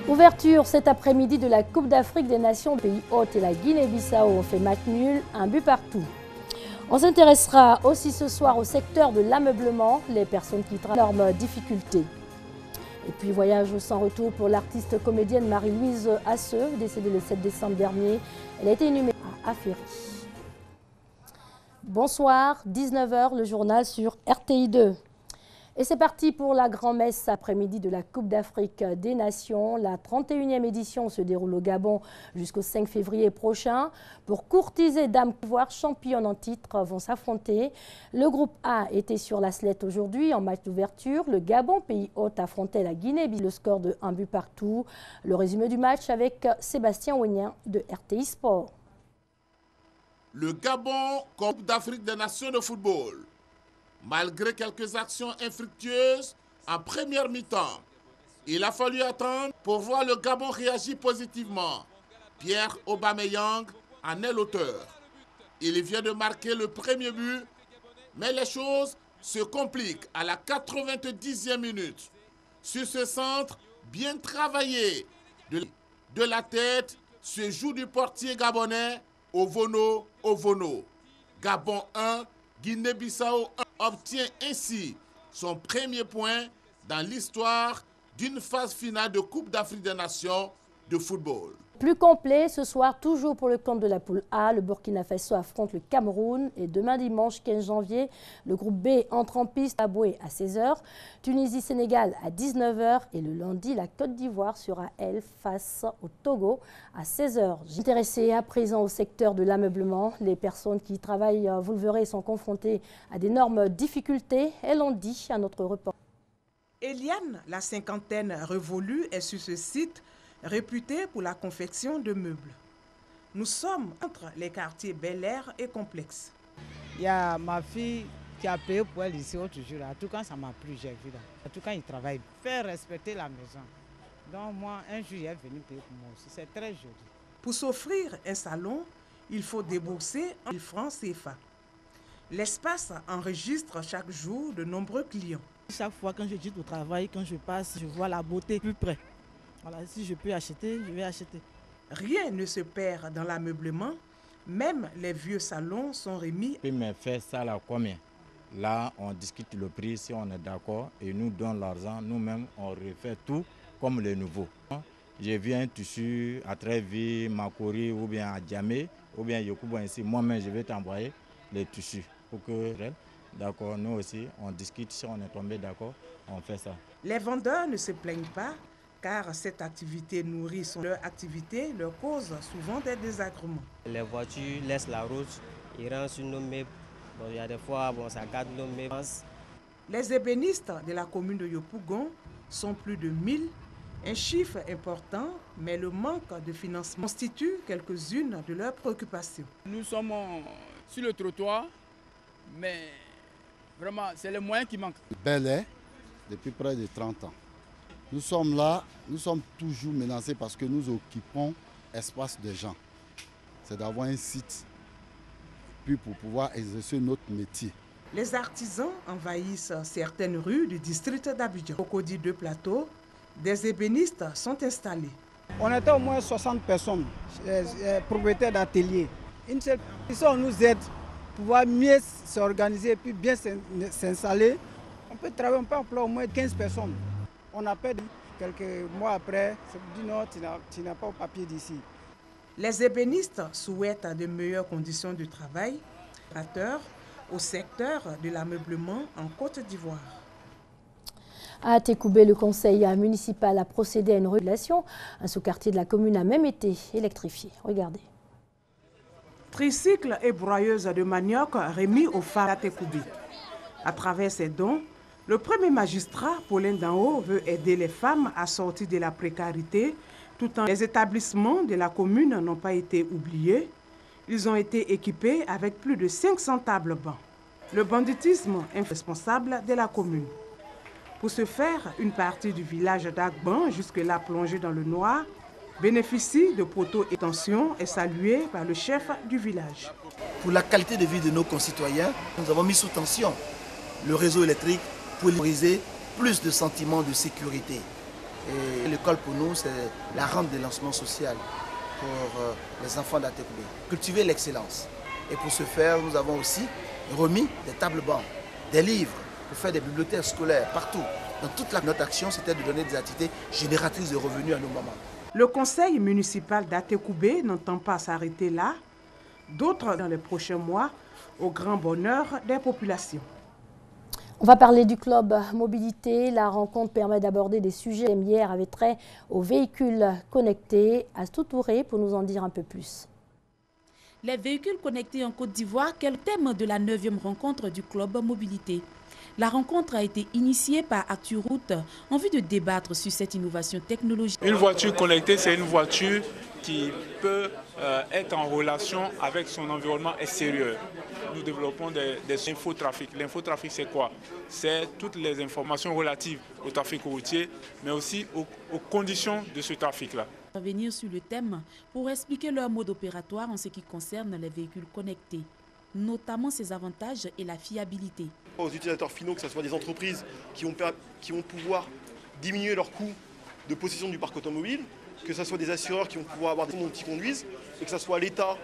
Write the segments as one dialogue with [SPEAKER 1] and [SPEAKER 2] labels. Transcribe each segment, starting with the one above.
[SPEAKER 1] Ouverture cet après-midi de la Coupe d'Afrique des Nations. Le pays hôte et la Guinée-Bissau ont fait match nul, un but partout. On s'intéressera aussi ce soir au secteur de l'ameublement, les personnes qui traversent d'énormes difficultés. Et puis voyage sans retour pour l'artiste comédienne Marie-Louise Asseux, décédée le 7 décembre dernier. Elle a été inhumée à Ferry. Bonsoir, 19h, le journal sur RTI2. Et c'est parti pour la grand-messe après-midi de la Coupe d'Afrique des Nations. La 31e édition se déroule au Gabon jusqu'au 5 février prochain. Pour courtiser Dame Pouvoir, championne en titre, vont s'affronter. Le groupe A était sur la sellette aujourd'hui en match d'ouverture. Le Gabon, pays hôte, affrontait la Guinée-Bissau. Le score de 1 but partout. Le résumé du match avec Sébastien Ouénien de RTI Sport.
[SPEAKER 2] Le Gabon, Coupe d'Afrique des Nations de football. Malgré quelques actions infructueuses en première mi-temps, il a fallu attendre pour voir le Gabon réagir positivement. Pierre Aubameyang en est l'auteur. Il vient de marquer le premier but, mais les choses se compliquent à la 90e minute. Sur ce centre bien travaillé de la tête, se joue du portier gabonais Ovono. Gabon 1, Guinée-Bissau 1 obtient ainsi son premier point dans l'histoire d'une phase finale de Coupe d'Afrique des Nations de football.
[SPEAKER 1] Plus complet ce soir, toujours pour le compte de la poule A, le Burkina Faso affronte le Cameroun et demain dimanche 15 janvier, le groupe B entre en piste à Boué à 16h, Tunisie-Sénégal à 19h et le lundi, la Côte d'Ivoire sera elle face au Togo à 16h. Intéressé à présent au secteur de l'ameublement, les personnes qui y travaillent, vous le verrez, sont confrontées à d'énormes difficultés, elles l'ont dit à notre reporter.
[SPEAKER 3] Eliane, la cinquantaine révolue, est sur ce site réputé pour la confection de meubles. Nous sommes entre les quartiers Bel Air et Complexe.
[SPEAKER 4] Il y a ma fille qui a payé pour elle ici l'autre jour. En tout cas, ça m'a plu, j'ai vu là. En tout cas, il travaille, fait respecter la maison. Donc moi, un jour, il est venu payer pour moi aussi. C'est très joli.
[SPEAKER 3] Pour s'offrir un salon, il faut débourser 1 000 francs CFA. L'espace enregistre chaque jour de nombreux clients.
[SPEAKER 5] Chaque fois quand je dis au travail, quand je passe, je vois la beauté plus près. Voilà, si je peux acheter, je vais acheter.
[SPEAKER 3] Rien ne se perd dans l'ameublement. Même les vieux salons sont remis.
[SPEAKER 6] Mais faire ça là combien? Là, on discute le prix si on est d'accord et nous donne l'argent. Nous-mêmes, on refait tout comme les nouveaux. J'ai vu un tissu à Trévis, Makori ou bien à Djamé ou bien Yokouba ici. Moi-même, je vais t'envoyer les tissus pour que, d'accord, nous aussi, on discute. Si on est tombé d'accord, on fait ça.
[SPEAKER 3] Les vendeurs ne se plaignent pas, car cette activité nourrit leur activité, leur cause souvent des désagréments.
[SPEAKER 7] Les voitures laissent la route, ils rentrent sur nos meubles. Bon, il y a des fois, ça garde nos meubles.
[SPEAKER 3] Les ébénistes de la commune de Yopougon sont plus de 1000, un chiffre important, mais le manque de financement constitue quelques-unes de leurs préoccupations.
[SPEAKER 8] Nous sommes sur le trottoir, mais vraiment, c'est le moyen qui manque.
[SPEAKER 9] Bel Air, depuis près de 30 ans. Nous sommes là, nous sommes toujours menacés parce que nous occupons l'espace des gens. C'est d'avoir un site puis pour pouvoir exercer notre métier.
[SPEAKER 3] Les artisans envahissent certaines rues du district d'Abidjan. Au Codi de Plateau, des ébénistes sont installés.
[SPEAKER 4] On était au moins 60 personnes, propriétaires d'ateliers. Ici, on nous aide pour pouvoir mieux s'organiser et puis bien s'installer. On peut travailler, on peut employer au moins 15 personnes. On appelle quelques mois après, c'est dit non, tu n'as pas au papier d'ici.
[SPEAKER 3] Les ébénistes souhaitent de meilleures conditions de travail, au secteur de l'ameublement en Côte d'Ivoire.
[SPEAKER 1] À Tékoubé, le conseil municipal a procédé à une régulation. Un sous-quartier de la commune a même été électrifié. Regardez.
[SPEAKER 3] Tricycle et broyeuse de manioc remis aux femmes à Tékoubé. À travers ces dons, le premier magistrat, Paulin Danho, veut aider les femmes à sortir de la précarité, tout en les établissements de la commune n'ont pas été oubliés. Ils ont été équipés avec plus de 500 tables bancs. Le banditisme est responsable de la commune. Pour ce faire, une partie du village d'Agban, jusque-là plongé dans le noir, bénéficie de poteaux et tensions et saluée par le chef du village.
[SPEAKER 10] Pour la qualité de vie de nos concitoyens, nous avons mis sous tension le réseau électrique pour favoriser plus de sentiments de sécurité. Et l'école pour nous, c'est la rampe de lancement social pour les enfants d'Atekoubé. Cultiver l'excellence. Et pour ce faire, nous avons aussi remis des tables bancs, des livres, pour faire des bibliothèques scolaires partout. Dans toute notre action, c'était de donner des activités génératrices de revenus à nos mamans.
[SPEAKER 3] Le conseil municipal d'Atekoubé n'entend pas s'arrêter là. D'autres dans les prochains mois, au grand bonheur des populations.
[SPEAKER 1] On va parler du club mobilité. La rencontre permet d'aborder des sujets hier avec trait aux véhicules connectés. Astou Touré pour nous en dire un peu plus.
[SPEAKER 11] Les véhicules connectés en Côte d'Ivoire, quel thème de la 9e rencontre du club mobilité. La rencontre a été initiée par ActuRoute en vue de débattre sur cette innovation technologique.
[SPEAKER 12] Une voiture connectée, c'est une voiture qui peut être en relation avec son environnement extérieur. Nous développons des infotrafics. L'infotrafic, c'est quoi? C'est toutes les informations relatives au trafic routier, mais aussi aux conditions de ce trafic-là.
[SPEAKER 11] Revenir sur le thème pour expliquer leur mode opératoire en ce qui concerne les véhicules connectés, notamment ses avantages et la fiabilité.
[SPEAKER 13] Aux utilisateurs finaux, que ce soit des entreprises qui vont pouvoir diminuer leurs coûts de possession du parc automobile, que ce soit des assureurs qui vont pouvoir avoir des fonds qui conduisent, et que ce soit l'État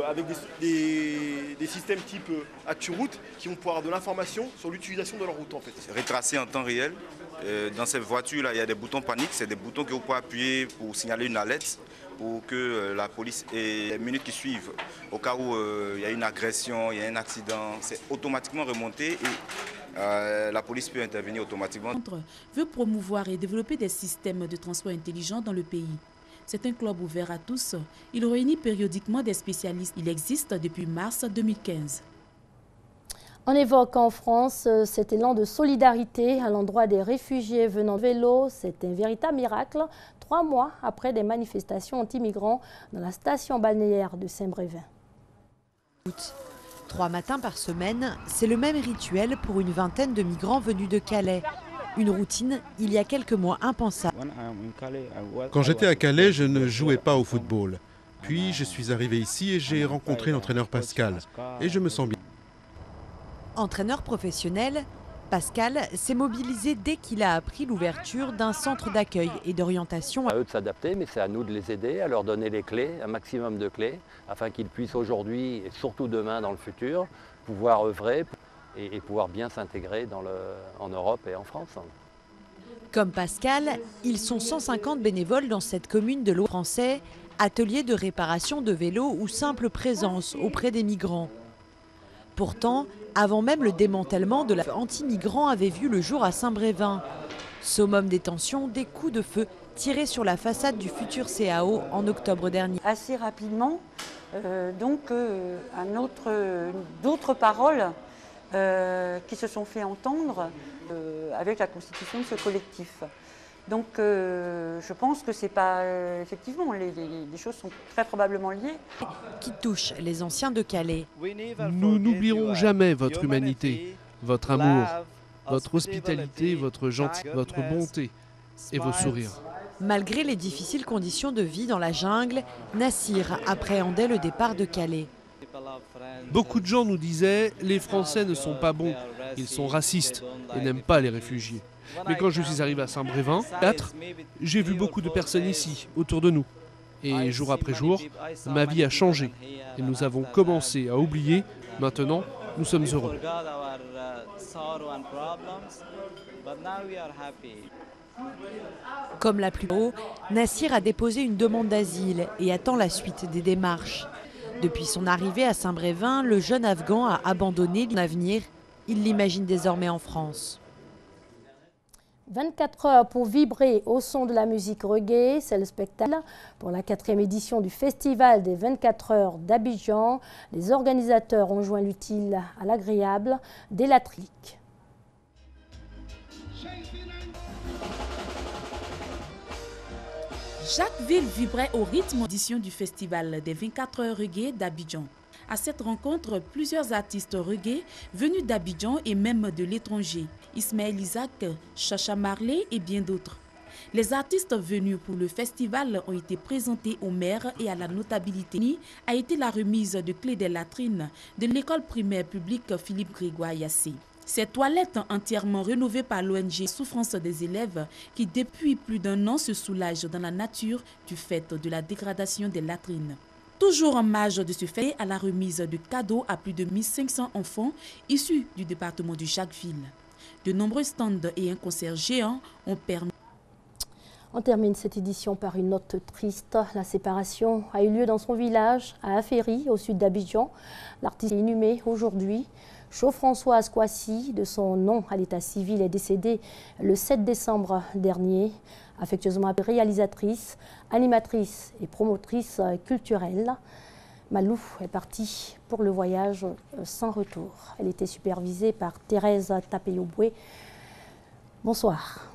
[SPEAKER 13] avec des systèmes type ActuRoute qui vont pouvoir avoir de l'information sur l'utilisation de leur route en fait.
[SPEAKER 14] Retracé en temps réel. Dans ces voitures-là, il y a des boutons panique, c'est des boutons que vous pouvez appuyer pour signaler une alerte, pour que la police ait les minutes qui suivent. Au cas où il y a une agression, il y a un accident, c'est automatiquement remonté et la police peut intervenir automatiquement.
[SPEAKER 11] Veut promouvoir et développer des systèmes de transport intelligents dans le pays. C'est un club ouvert à tous. Il réunit périodiquement des spécialistes. Il existe depuis mars 2015.
[SPEAKER 1] On évoque en France cet élan de solidarité à l'endroit des réfugiés venant de vélo. C'est un véritable miracle, 3 mois après des manifestations anti-migrants dans la station balnéaire de Saint-Brévin.
[SPEAKER 15] 3 matins par semaine, c'est le même rituel pour une vingtaine de migrants venus de Calais. Une routine, il y a quelques mois, impensable.
[SPEAKER 16] Quand j'étais à Calais, je ne jouais pas au football. Puis je suis arrivé ici et j'ai rencontré l'entraîneur Pascal. Et je me sens bien.
[SPEAKER 15] Entraîneur professionnel, Pascal s'est mobilisé dès qu'il a appris l'ouverture d'un centre d'accueil et d'orientation.
[SPEAKER 17] À eux de s'adapter, mais c'est à nous de les aider, à leur donner les clés, un maximum de clés, afin qu'ils puissent aujourd'hui et surtout demain dans le futur, pouvoir œuvrer et pouvoir bien s'intégrer en Europe et en France.
[SPEAKER 15] Comme Pascal, ils sont 150 bénévoles dans cette commune de l'Ouest français, atelier de réparation de vélos ou simple présence auprès des migrants. Pourtant, avant même le démantèlement de la anti-migrants avait vu le jour à Saint-Brévin. Summum des tensions, des coups de feu tirés sur la façade du futur CAO en octobre dernier.
[SPEAKER 18] Assez rapidement, d'autres paroles qui se sont fait entendre avec la constitution de ce collectif. Donc je pense que c'est pas... effectivement, les choses sont très probablement liées.
[SPEAKER 15] Qui touche les anciens de Calais.
[SPEAKER 19] Nous n'oublierons jamais votre humanité, votre amour, votre hospitalité, votre gentillesse, votre bonté et vos sourires.
[SPEAKER 15] Malgré les difficiles conditions de vie dans la jungle, Nassir appréhendait le départ de Calais.
[SPEAKER 19] Beaucoup de gens nous disaient « les Français ne sont pas bons, ils sont racistes et n'aiment pas les réfugiés ». Mais quand je suis arrivé à Saint-Brévin, j'ai vu beaucoup de personnes ici, autour de nous. Et jour après jour, ma vie a changé. Et nous avons commencé à oublier. Maintenant, nous sommes heureux.
[SPEAKER 15] Comme la plupart, Nassir a déposé une demande d'asile et attend la suite des démarches. Depuis son arrivée à Saint-Brévin, le jeune Afghan a abandonné son avenir. Il l'imagine désormais en France.
[SPEAKER 1] 24 heures pour vibrer au son de la musique reggae, c'est le spectacle pour la 4e édition du Festival des 24 heures d'Abidjan. Les organisateurs ont joint l'utile à l'agréable dès la trique.
[SPEAKER 11] Chaque ville vibrait au rythme d'édition du Festival des 24 heures reggae d'Abidjan. À cette rencontre, plusieurs artistes reggae venus d'Abidjan et même de l'étranger, Ismaël Isaac, Chacha Marley et bien d'autres. Les artistes venus pour le festival ont été présentés au maire et à la notabilité. A été la remise de clés des latrines de l'école primaire publique Philippe Grégoire Yassé. Ces toilettes entièrement rénovées par l'ONG Souffrance des élèves qui depuis plus d'1 an se soulagent dans la nature du fait de la dégradation des latrines. Toujours en marge de ce fait à la remise de cadeaux à plus de 1500 enfants issus du département du Jacquesville. De nombreux stands et un concert géant ont permis.
[SPEAKER 1] On termine cette édition par une note triste. La séparation a eu lieu dans son village, à Aféry, au sud d'Abidjan. L'artiste est inhumé aujourd'hui. Chaude-François Asquassi, de son nom à l'état civil, est décédé le 7 décembre dernier. Affectueusement appelée réalisatrice, animatrice et promotrice culturelle, Malou est partie pour le voyage sans retour. Elle était supervisée par Thérèse Tapeyoboué. Bonsoir.